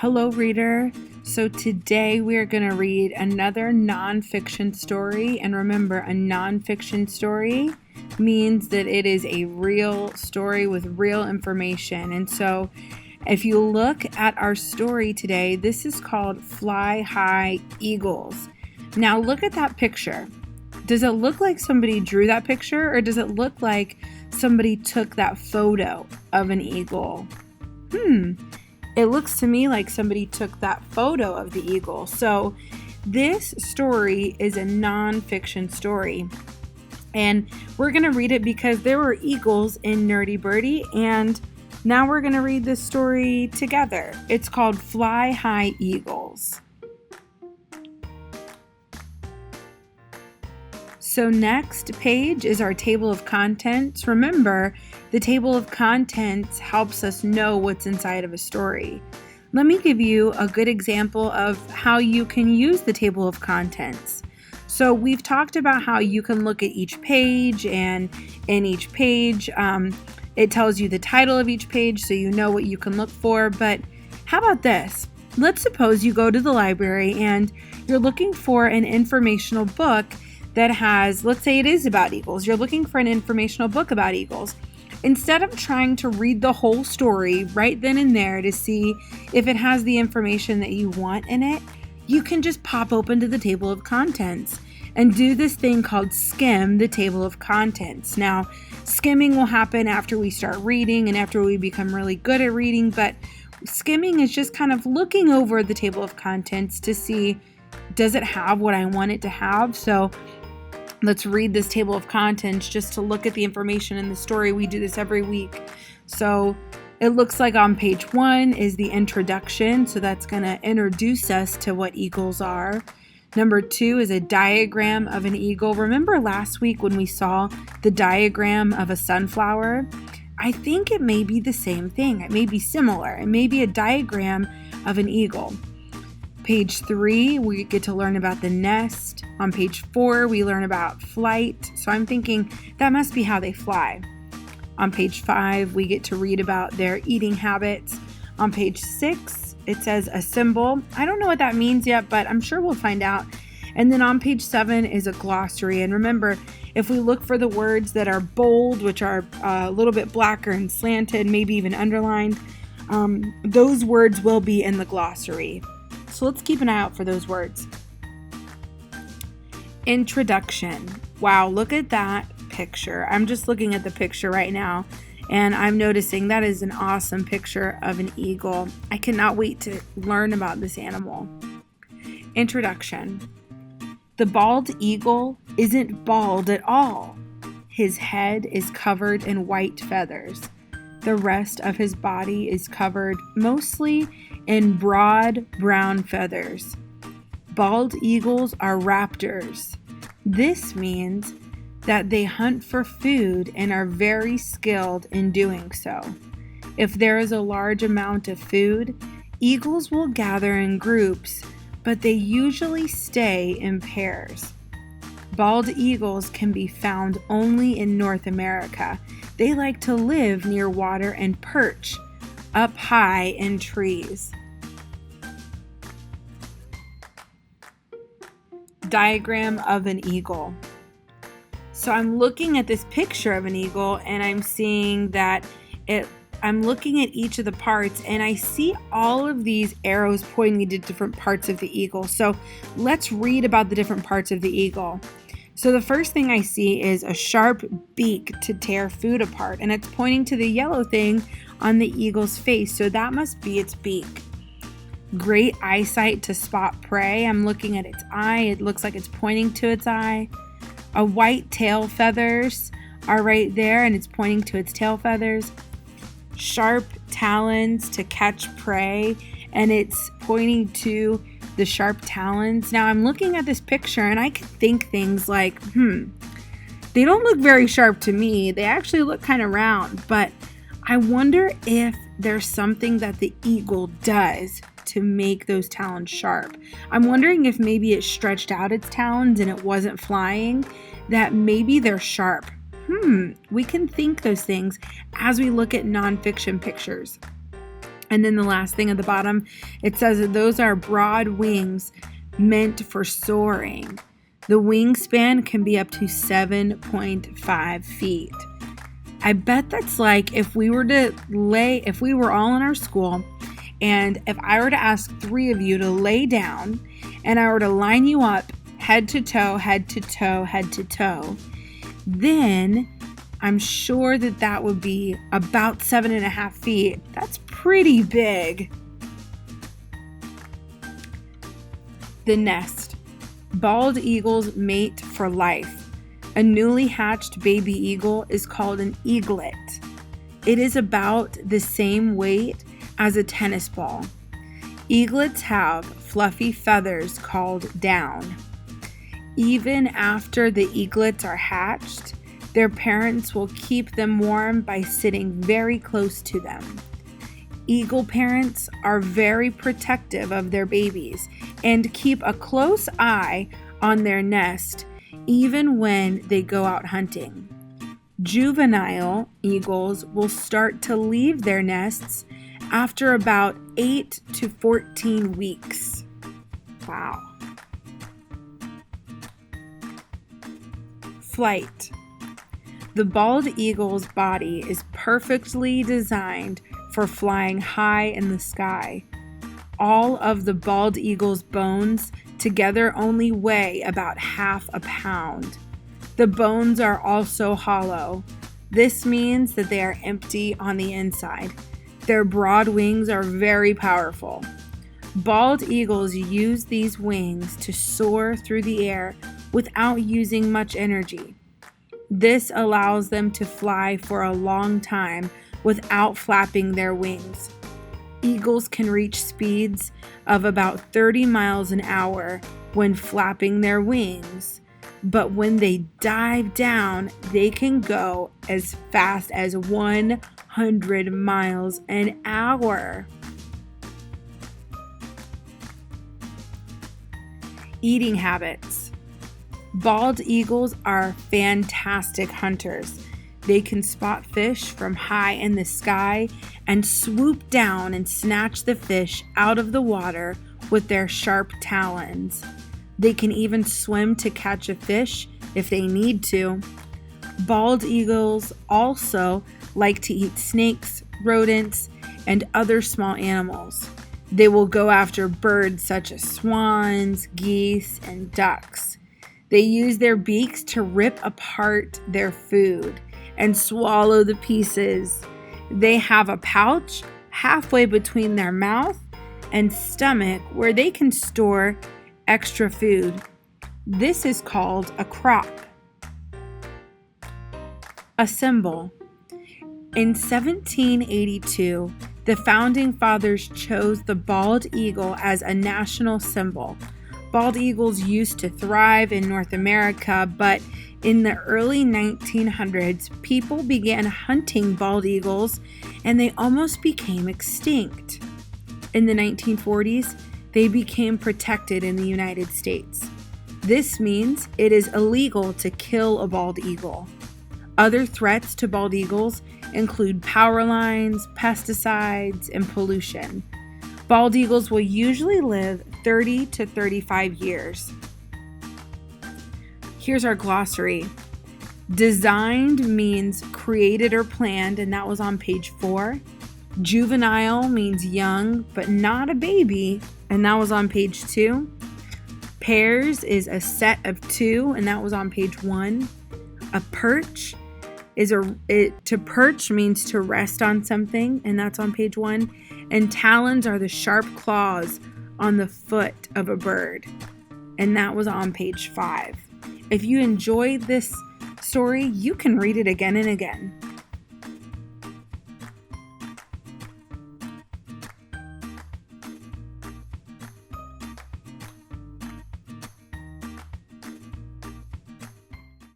Hello, reader. So today we are going to read another nonfiction story. And remember, a nonfiction story means that it is a real story with real information. And so if you look at our story today, this is called Fly High Eagles. Now look at that picture. Does it look like somebody drew that picture, or does it look like somebody took that photo of an eagle? It looks to me like somebody took that photo of the eagle. So this story is a nonfiction story. And we're going to read it because there were eagles in Nerdy Birdie. And now we're going to read this story together. It's called Fly High Eagles. So next page is our table of contents. Remember, the table of contents helps us know what's inside of a story. Let me give you a good example of how you can use the table of contents. So we've talked about how you can look at each page, and in each page, it tells you the title of each page so you know what you can look for. But how about this? Let's suppose you go to the library and you're looking for an informational book that has, let's say it is about eagles. You're looking for an informational book about eagles. Instead of trying to read the whole story right then and there to see if it has the information that you want in it, you can just pop open to the table of contents and do this thing called skim the table of contents. Now, skimming will happen after we start reading and after we become really good at reading, but skimming is just kind of looking over the table of contents to see, does it have what I want it to have? So let's read this table of contents just to look at the information in the story. We do this every week. So it looks like on page 1 is the introduction. So that's going to introduce us to what eagles are. Number 2 is a diagram of an eagle. Remember last week when we saw the diagram of a sunflower? I think it may be the same thing. It may be similar. It may be a diagram of an eagle. Page 3, we get to learn about the nest. On page 4, we learn about flight. So I'm thinking that must be how they fly. On page 5, we get to read about their eating habits. On page 6, it says a symbol. I don't know what that means yet, but I'm sure we'll find out. And then on page 7 is a glossary. And remember, if we look for the words that are bold, which are a little bit blacker and slanted, maybe even underlined, those words will be in the glossary. So let's keep an eye out for those words. Introduction. Wow, look at that picture. I'm just looking at the picture right now, and I'm noticing that is an awesome picture of an eagle. I cannot wait to learn about this animal. Introduction. The bald eagle isn't bald at all. His head is covered in white feathers. The rest of his body is covered mostly in broad brown feathers. Bald eagles are raptors. This means that they hunt for food and are very skilled in doing so. If there is a large amount of food, eagles will gather in groups, but they usually stay in pairs. Bald eagles can be found only in North America. They like to live near water and perch up high in trees. Diagram of an eagle. So I'm looking at this picture of an eagle, and I'm seeing that I'm looking at each of the parts, and I see all of these arrows pointing to different parts of the eagle. So let's read about the different parts of the eagle. So the first thing I see is a sharp beak to tear food apart, and it's pointing to the yellow thing on the eagle's face, so that must be its beak. Great eyesight to spot prey. I'm looking at its eye. It looks like it's pointing to its eye. A white tail feathers are right there, and it's pointing to its tail feathers. Sharp talons to catch prey, and it's pointing to the sharp talons. Now I'm looking at this picture, and I can think things like, they don't look very sharp to me. They actually look kind of round, but I wonder if there's something that the eagle does to make those talons sharp. I'm wondering if maybe it stretched out its talons and it wasn't flying, that maybe they're sharp. We can think those things as we look at nonfiction pictures. And then the last thing at the bottom, it says that those are broad wings meant for soaring. The wingspan can be up to 7.5 feet. I bet that's like if we were all in our school, and if I were to ask 3 of you to lay down and I were to line you up head to toe, head to toe, head to toe, then I'm sure that would be about 7.5 feet. That's pretty big. The nest. Bald eagles mate for life. A newly hatched baby eagle is called an eaglet. It is about the same weight as a tennis ball. Eaglets have fluffy feathers called down. Even after the eaglets are hatched, their parents will keep them warm by sitting very close to them. Eagle parents are very protective of their babies and keep a close eye on their nest even when they go out hunting. Juvenile eagles will start to leave their nests after about 8 to 14 weeks. Wow. Flight. The bald eagle's body is perfectly designed for flying high in the sky. All of the bald eagle's bones together only weigh about half a pound. The bones are also hollow. This means that they are empty on the inside. Their broad wings are very powerful. Bald eagles use these wings to soar through the air without using much energy. This allows them to fly for a long time without flapping their wings. Eagles can reach speeds of about 30 miles an hour when flapping their wings, but when they dive down, they can go as fast as 100 miles an hour. Eating habits. Bald eagles are fantastic hunters. They can spot fish from high in the sky and swoop down and snatch the fish out of the water with their sharp talons. They can even swim to catch a fish if they need to. Bald eagles also like to eat snakes, rodents, and other small animals. They will go after birds such as swans, geese, and ducks. They use their beaks to rip apart their food and swallow the pieces. They have a pouch halfway between their mouth and stomach where they can store extra food. This is called a crop. A symbol. In 1782, the Founding Fathers chose the bald eagle as a national symbol. Bald eagles used to thrive in North America, but in the early 1900s, people began hunting bald eagles and they almost became extinct. In the 1940s, they became protected in the United States. This means it is illegal to kill a bald eagle. Other threats to bald eagles include power lines, pesticides, and pollution. Bald eagles will usually live 30 to 35 years. Here's our glossary. Designed means created or planned, and that was on page 4. Juvenile means young, but not a baby, and that was on page 2. Pairs is a set of 2, and that was on page 1. A perch to perch means to rest on something, and that's on page 1. And talons are the sharp claws on the foot of a bird, and that was on page 5. If you enjoyed this story, you can read it again and again.